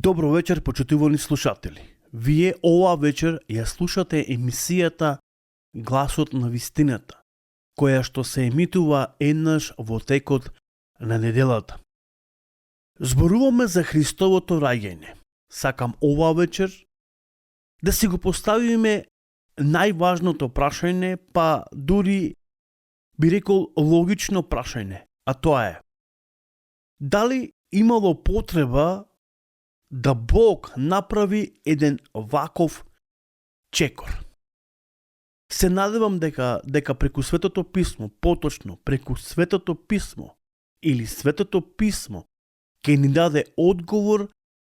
Добро вечер, почитувани слушатели. Вие ова вечер ја слушате емисијата Гласот на вистината, која што се емитува еднаш во текот на неделата. Зборуваме за Христовото раѓање. Сакам ова вечер да си го поставиме најважното прашање, па дури би рекол логично прашање, а тоа е: дали имало потреба да Бог направи еден ваков чекор? Се надевам дека преку Светото писмо, поточно преку Светото писмо или Светото писмо, ќе ни даде одговор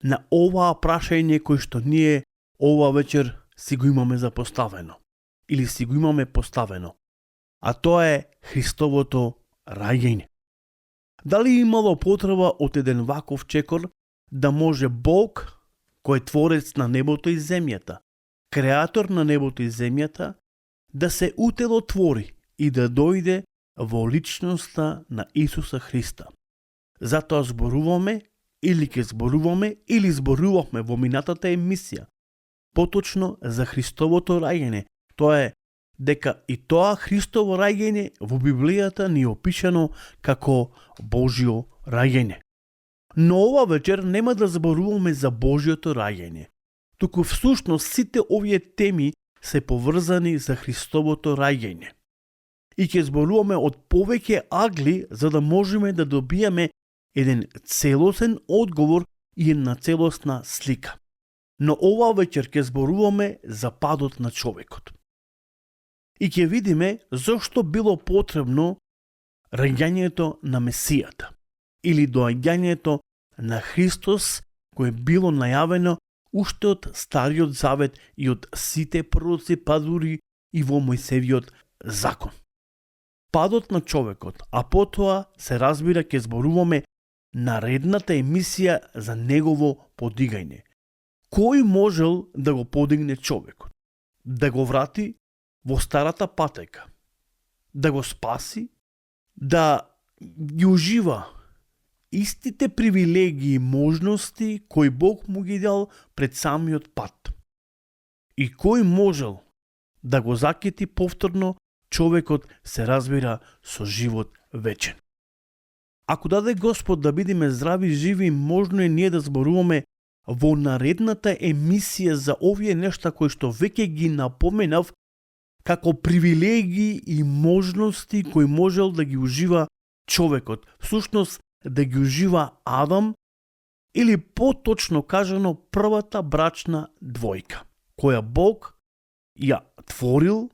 на оваа прашање кој што ние ова вечер си го имаме запоставено или си го имаме поставено, а тоа е Христовото раѓање. Дали имало потреба од еден ваков чекор да може Бог, кој е творец на небото и земјата, креатор на небото и земјата, да се утелотвори и да дојде во личноста на Исуса Христа? Затоа зборуваме или ќе зборуваме или зборувавме во минатата емисија поточно за Христовото раѓање. Тоа е дека и тоа Христово раѓање во Библијата ни е опишано како Божјо раѓање. Но ова вечер нема да зборуваме за Божјото раѓање, туку всушност сите овие теми се поврзани за Христовото раѓање. И ќе зборуваме од повеќе агли за да можеме да добиеме еден целосен одговор и една целосна слика. Но ова вечер ќе зборуваме за падот на човекот. И ќе видиме зошто било потребно раѓањето на Месијата или доаѓањето на Христос, кое било најавено уште од Стариот Завет и од сите пророци, па дури и во Мојсевиот закон. Падот на човекот, а потоа се разбира ќе зборуваме наредната емисија за негово подигање. Кој можел да го подигне човекот? Да го врати во старата патека? Да го спаси? Да ги ужива истите привилегии и можности кои Бог му ги дал пред самиот пат? И кој можел да го закити повторно човекот, се разбира, со живот вечен? Ако даде Господ да бидеме здрави и живи, можно е ние да зборуваме во наредната емисија за овие нешта кои што веќе ги напоменав како привилегии и можности кои можел да ги ужива човекот. Всушност да ги ужива Адам, или поточно кажано првата брачна двојка, која Бог ја творил,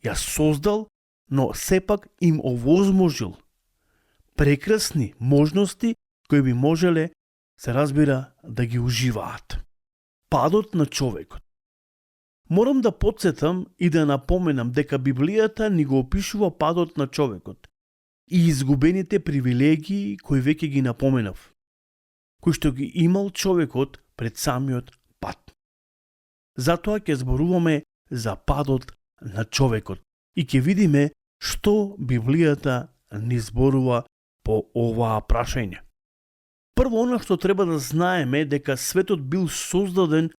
ја создал, но сепак им овозможил прекрасни можности кои би можеле, се разбира, да ги уживаат. Падот на човекот. Морам да потсетам и да напоменам дека Библијата ни го опишува падот на човекот и изгубените привилегии кои веќе ги напоменав, кои што ги имал човекот пред самиот пат. Затоа ќе зборуваме за падот на човекот и ќе видиме што Библијата ни зборува по оваа прашање. Прво, она што треба да знаеме дека светот бил создаден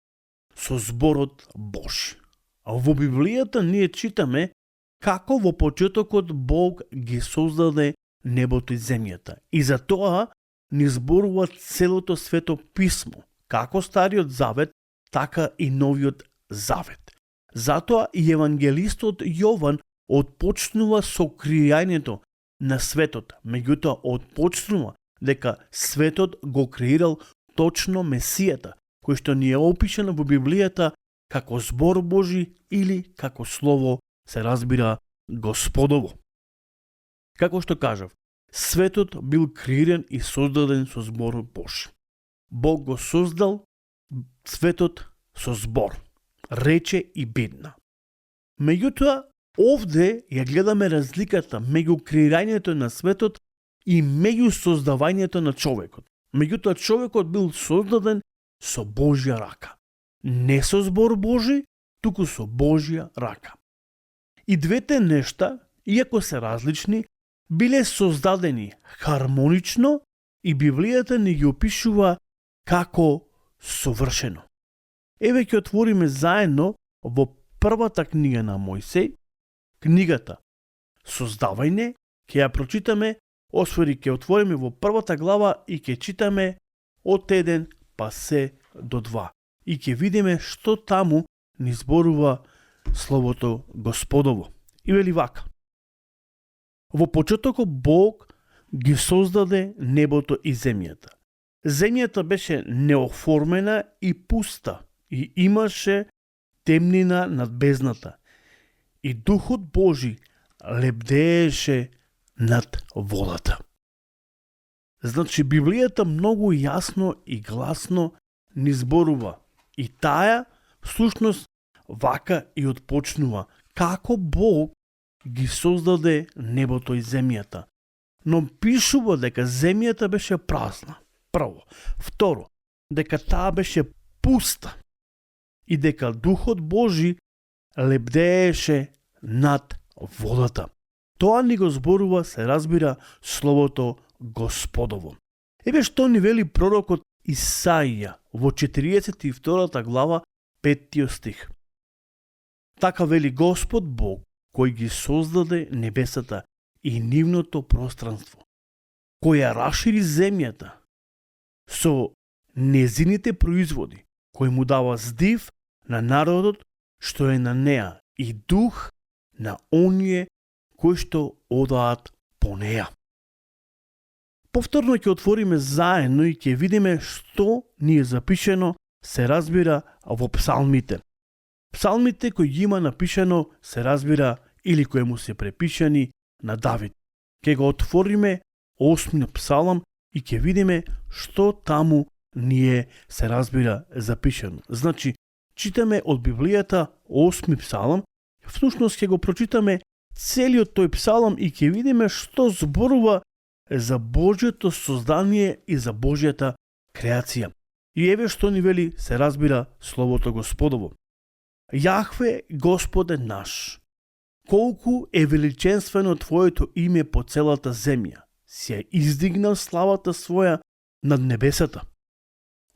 со зборот Божи. А во Библијата ние читаме како во почетокот Бог ги создаде небото и земјата. И за тоа ни зборува целото Свето писмо, како Стариот Завет, така и Новиот Завет. Затоа и евангелистот Јован отпочнува со креањето на светот, меѓутоа отпочнува дека светот го креирал точно Месијата, кој што ни е опишано во Библијата како збор Божи или како слово, се разбира, Господово. Како што кажав, светот бил креиран и создаден со збор Божи. Бог го создал светот со збор, рече и бидна. Меѓутоа, овде ја гледаме разликата меѓу креирањето на светот и меѓу создавањето на човекот. Меѓутоа, човекот бил создаден со Божја рака. Не со збор Божи, туку со Божја рака. И двете нешта, иако се различни, биле создадени хармонично и Библијата ни ги опишува како совршено. Еве ќе отвориме заедно во првата книга на Мојсеј, книгата Создавање, ќе ја прочитаме, освори ќе отвориме во првата глава и ќе читаме од 1 па се до 2. И ќе видиме што таму ни зборува Словото Господово. И вели вака: Во почетокот Бог ги создаде небото и земјата. Земјата беше неоформена и пуста и имаше темнина над бездната. И Духот Божи лебдееше над водата. Значи, Библијата многу јасно и гласно ни зборува. И таа, всушност, вака и отпочнува. Како Бог ги создаде небото и земјата. Но пишува дека земјата беше празна. Прво. Второ, дека таа беше пуста. И дека Духот Божи лебдееше над водата. Тоа ни го зборува, се разбира, Словото Господово. Еве што ни вели пророкот Исаија во 42 глава 5 стих. Така вели Господ Бог, кој ги создаде небесата и нивното пространство, кој ја расшири земјата со незините производи, кој му дава здив на народот што е на неа и дух на оние кои што одаат по неа. Повторно ќе отвориме заедно и ќе видиме што ни е запишено, се разбира, во псалмите. Псалмите кои ги има напишано, се разбира, или кои му се препишани на Давид. Ќе го отвориме 8 псалам и ќе видиме што таму ни е, се разбира, запишано. Значи, читаме од Библијата 8 псалам, всушност ќе го прочитаме целиот тој псалам и ќе видиме што зборува за Божјото создание и за Божјата креација. И еве што ни вели, се разбира, Словото Господово. Јахве, Господе наш, колку е величенствено Твоето име по целата земја, си ја издигнал славата своја над небесата.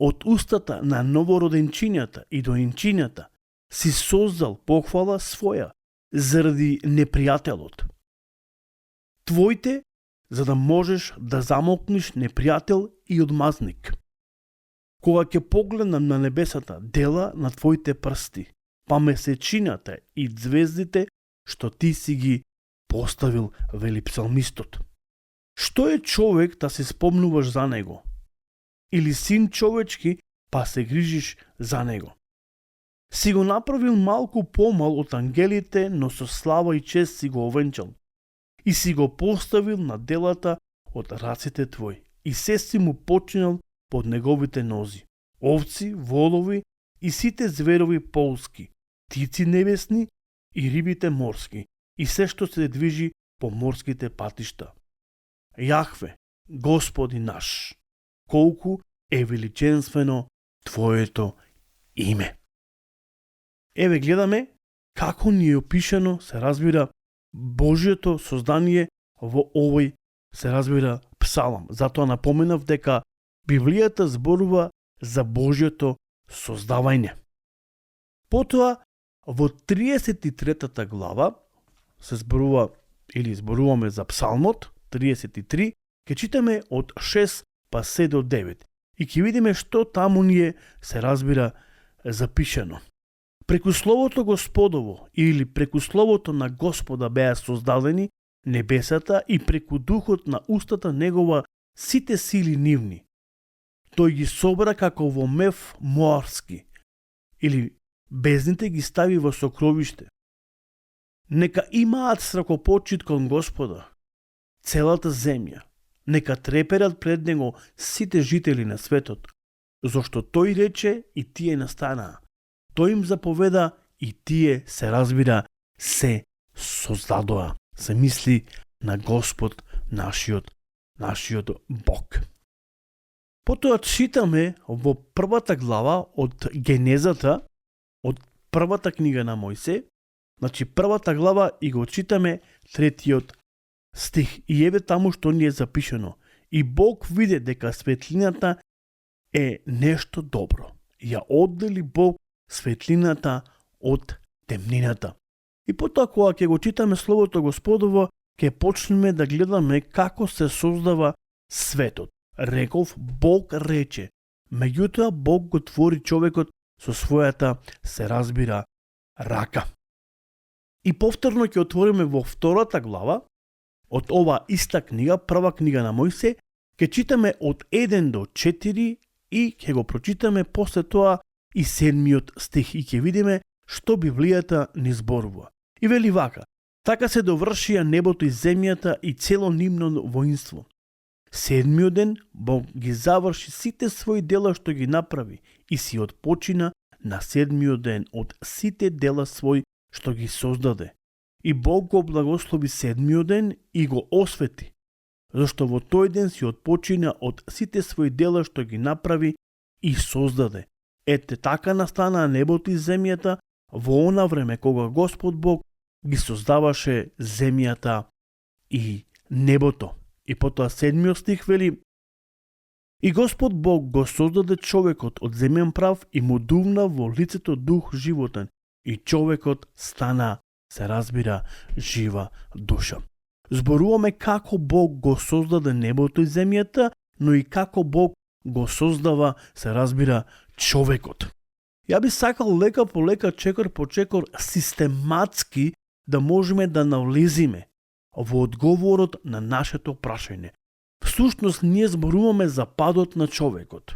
Од устата на новороденчињата и доенчињата си создал похвала своја заради непријателот. Твоите, за да можеш да замолкнеш непријател и одмазник. Кога ќе погледнам на небесата дела на Твоите прсти, па месечината и звездите што Ти си ги поставил, вели псалмистот. Што е човек да се спомнуваш за него? Или син човечки па се грижиш за него? Си го направил малку помал од ангелите, но со слава и чест си го овенчал. И си го поставил на делата од раците Твои. И се си му починал под неговите нози. Овци, волови и сите зверови полски, птици небесни и рибите морски, и се што се движи по морските патишта. Јахве, Господи наш, колку е величенствено Твоето име. Еве гледаме како ни е опишано, се разбира, Божјото создание во овој, се разбира, псалам. Затоа напоменав дека Библијата зборува за Божјото создавање. Потоа, во 33 глава, се зборува, или зборуваме за псалмот, 33, ќе читаме од 6 па се до 9. И ќе видиме што таму ни е, се разбира, запишено. Преку Словото Господово или преку Словото на Господа беа создадени небесата и преку Духот на устата Негова сите сили нивни. Тој ги собра како во мев морски, или бездните ги стави во сокровиште. Нека имаат страхопочит кон Господа, целата земја, нека треперат пред Него сите жители на светот, зашто Тој рече и тие настанаа. Тој им заповеда и тие, се разбира, се создадоа. Се мисли на Господ нашиот Бог. Потоа читаме во првата глава од Генезата, од првата книга на Мојсе, значи првата глава и го читаме 3 стих. И еве таму што ни е запишено. И Бог виде дека светлината е нешто добро. ја оддели Бог светлината од темнината. И потоа кога ќе го читаме Словото Господово, ќе почнеме да гледаме како се создава светот. Реков, Бог рече, меѓутоа Бог го твори човекот со својата, се разбира, рака. И повторно ќе отвориме во втората глава од ова иста книга, прва книга на Мојсе, ќе читаме од 1 до 4 и ќе го прочитаме после тоа и 7 стих и ќе видиме што Библијата ни зборува. И вели вака, така се довршија небото и земјата и цело нивно воинство. 7 ден Бог ги заврши сите своји дела што ги направи и си отпочина на 7 ден од сите дела своји што ги создаде. И Бог го благослови 7 ден и го освети, зашто во тој ден си отпочина од сите своји дела што ги направи и создаде. Ете така настана небото и земјата во она време кога Господ Бог ги создаваше земјата и небото. И потоа 7 стих вели: И Господ Бог го создаде човекот од земен прав и му дувна во лицето дух животен, и човекот стана, се разбира, жива душа. Зборуваме како Бог го создаде небото и земјата, но и како Бог го создава, се разбира, човекот. Ја би сакал лека по лека, чекор по чекор, систематски да можеме да навлезиме во одговорот на нашето прашање. Всушност, ние зборуваме за падот на човекот.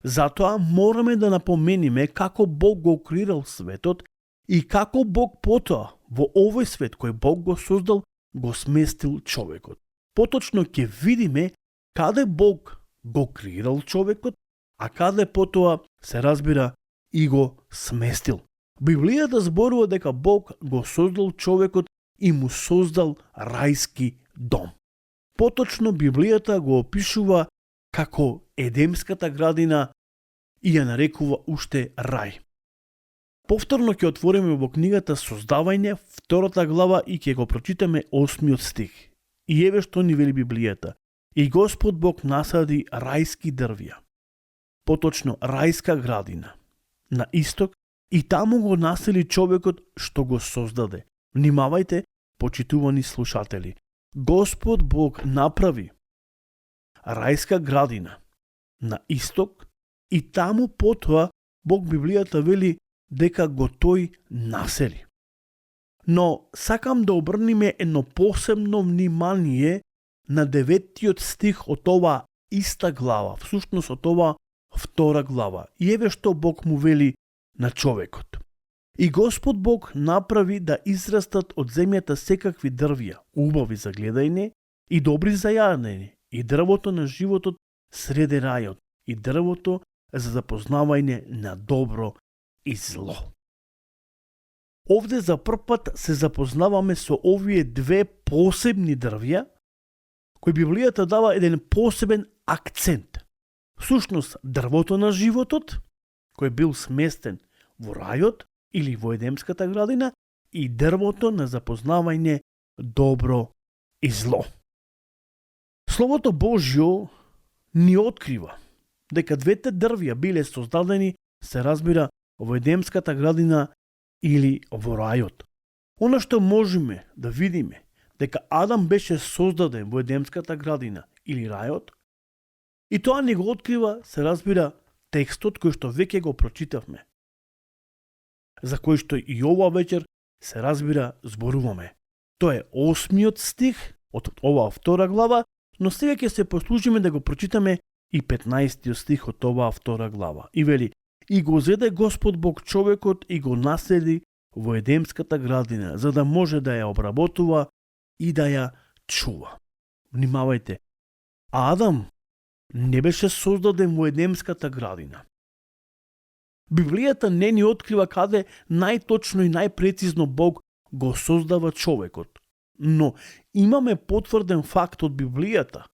Затоа мораме да напомениме како Бог го креирал светот и како Бог потоа во овој свет кој Бог го создал, го сместил човекот. Поточно ќе видиме каде Бог го креирал човекот, а каде потоа, се разбира, и го сместил. Библијата зборува дека Бог го создал човекот и му создал рајски дом. Поточно Библијата го опишува како Едемската градина и ја нарекува уште рај. Повторно ќе отвориме во книгата Создавање, втората глава и ќе го прочитаме 8 стих. И еве што ни вели Библијата. И Господ Бог насади рајски дрвја, поточно рајска градина, на исток, и таму го насели човекот што го создаде. Внимавајте, почитувани слушатели. Господ Бог направи рајска градина на исток и таму потоа Бог, Библијата вели дека го тој насели. Но сакам да обрниме едно посебно внимание на 9 стих од ова иста глава, всушност од ова втора глава. И еве што Бог му вели на човекот. И Господ Бог направи да израстат од земјата секакви дрвја, убави за гледање и добри за јадење, и дрвото на животот среде рајот, и дрвото за запознавање на добро и зло. Овде за прв пат се запознаваме со овие две посебни дрвја, кои Библијата дава еден посебен акцент. Всушност, дрвото на животот, кој бил сместен во рајот или во Едемската градина, и дрвото на запознавање добро и зло. Словото Божјо ни открива дека двете дрвја биле создадени, се разбира, во Едемската градина или во рајот. Она што можеме да видиме дека Адам беше создаден во Едемската градина или рајот, и тоа ни го открива, се разбира, текстот кој што веќе го прочитавме, за кој што и ова вечер, се разбира, зборуваме. Тоа е 8 стих од оваа втора глава, но сега ќе се послужиме да го прочитаме и 15 стих од оваа втора глава. И вели: И го зеде Господ Бог човекот и го наседи во Едемската градина, за да може да ја обработува и да ја чува. Внимавајте, Адам не беше создаден во Едемската градина. Библијата не ни открива каде најточно и најпрецизно Бог го создава човекот. Но имаме потврден факт од Библијата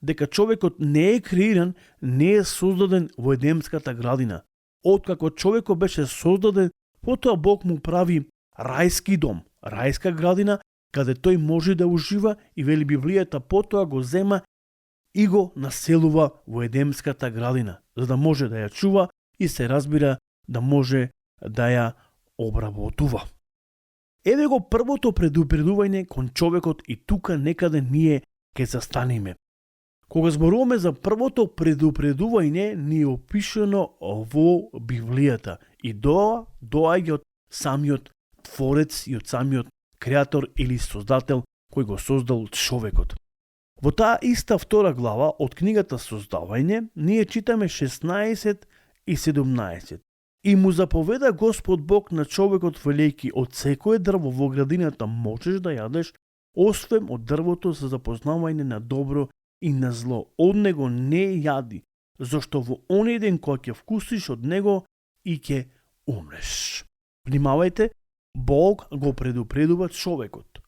дека човекот не е креиран, не е создаден во Едемската градина. Откако човекот беше создаден, потоа Бог му прави рајски дом, рајска градина, каде тој може да ужива, и вели Библијата потоа го зема и го населува во Едемската градина, за да може да ја чува и се разбира да може да ја обработува. Еве го првото предупредување кон човекот и тука некаде ние ќе застанеме. Кога зборуваме за првото предупредување, ни е опишано во Библијата и доаѓа од самиот Творец и од самиот Креатор или Создател кој го создал човекот. Во таа иста втора глава од книгата Создавање, ние читаме 16 и 17. И му заповеда Господ Бог на човекот велејки: од секое дрво во градината можеш да јадеш, освен од дрвото за запознавање на добро и на зло. Од него не јади, зашто во онеј ден кога ќе вкусиш од него и ќе умреш. Внимавајте, Бог го предупредува човекот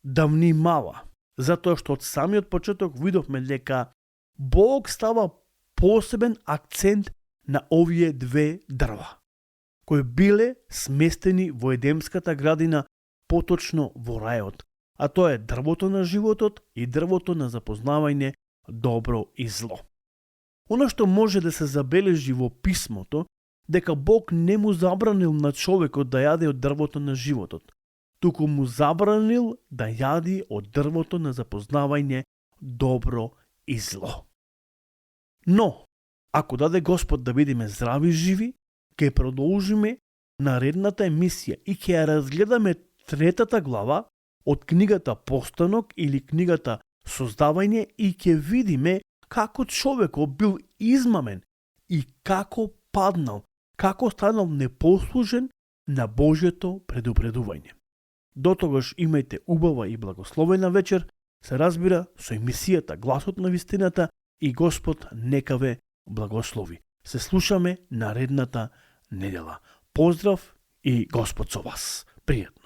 да внимава, затоа што од самиот почеток видовме дека Бог става посебен акцент на овие две дрва, кои биле сместени во Едемската градина, поточно во рајот, а тоа е дрвото на животот и дрвото на запознавање добро и зло. Оно што може да се забележи во писмото, дека Бог не му забранил на човекот да јаде од дрвото на животот, туку му забранил да јади од дрвото на запознавање добро и зло. Но, ако даде Господ да бидеме здрави и живи, ќе продолжиме наредната емисија и ќе ја разгледаме 3 глава од книгата Постанок или книгата Создавање и ќе видиме како човекот бил измамен и како паднал, како станал непослушен на Божјето предупредување. Дотогаш имајте убава и благословена вечер, се разбира со емисијата Гласот на вистината и Господ нека ве благослови. Се слушаме наредната недела. Поздрав и Господ со вас. Пријатно.